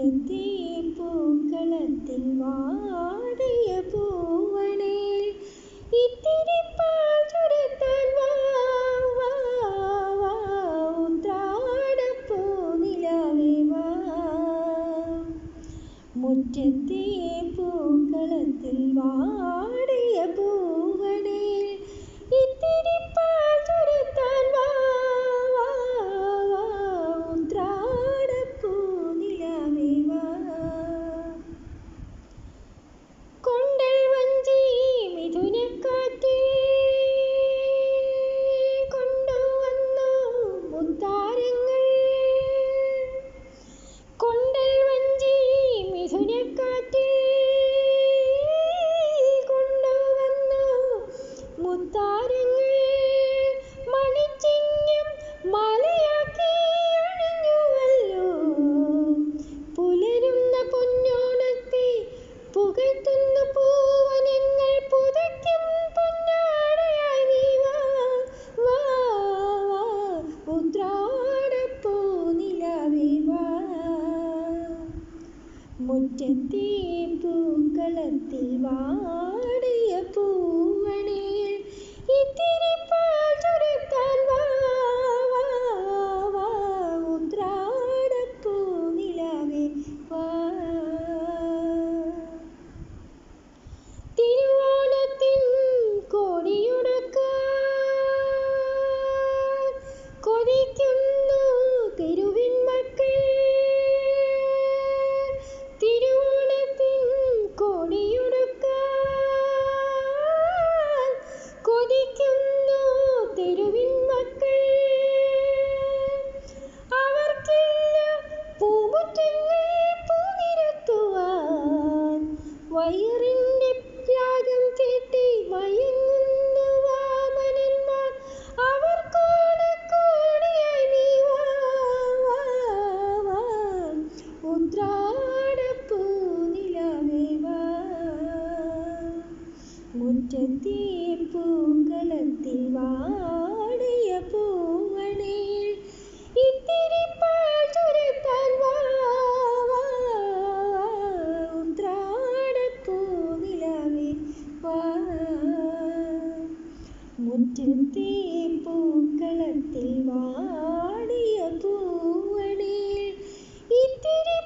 മുറ്റത്തെ പൂക്കളത്തിൽ വാടിയ പൂവണേ ഇത്തിരി പാൽ ചുരത്താൻ വാ വാ വാ ഉത്രാടപ്പൂ നിലാവേ വാ. മുറ്റത്തെ പൂക്കളത്തിൽ വാടിയ പൂവണേ ഇത്തിരി പാൽ ചുരത്താൻ വാ വാ വാ ഉത്രാടപ്പൂ നിലാവേ വാ. കൊണ്ടൽ വഞ്ചി മിഥുനക്കാറ്റിൽ കൊണ്ടുവന്നു മുത്താരങ്ങൾ. കൊണ്ടൽ വഞ്ചി മിഥുനക്കാറ്റിൽ കൊണ്ടുവന്നു മുത്താരങ്ങൾ. മണിച്ചിങ്ങം മാലയാക്കി അണിഞ്ഞുവല്ലോ പുലരുന്ന പൊന്നോണത്തെ പുകഴ്ത്തുന്ന പൂവനങ്ങൾ. പുതയ്ക്കും പൊന്നാടയായി നീ വാ വാ വാ ഉത്രാടപ്പൂ നിലാവേ വാ. മുറ്റത്തെ പൂക്കളത്തിൽ വാടിയ പൂവണേ ഇത്തിരി പാൽ ചുരത്താൻ വാ വാ വാ ഉത്രാടപ്പൂ നിലാവേ വാ. തിരുവോണത്തിൻ കോടിയുടുക്കാൻ കൊതിക്കുന്നു തെരുവിൻ മക്കൾ. തിരുവോണത്തിൻ കോടിയുടുക്കാൻ കൊതിക്കുന്നു തെരുവിൻ മക്കൾ. അവർക്കില്ല പൂമുറ്റങ്ങൾ പൂനിരത്തുവാൻ. വയറിൻ്റെ രാഗം കേട്ടി മയങ്ങുന്നു വാമനന്മാർ. അവർക്കോണക്കോടിയായി നീ വാ വാ വാ ഉത്രാടപ്പൂ നിലാവേ വാ. മുറ്റത്തെ പൂക്കളത്തിൽ വാടിയ പൂവണേ ഇത്തിരി പാൽ ചുരത്താൻ വാ വാ വാ ഉത്രാടപ്പൂ നിലാവേ വാ. മുറ്റത്തെ പൂക്കളത്തിൽ വാടിയ പൂവണേ ഇത്തിരി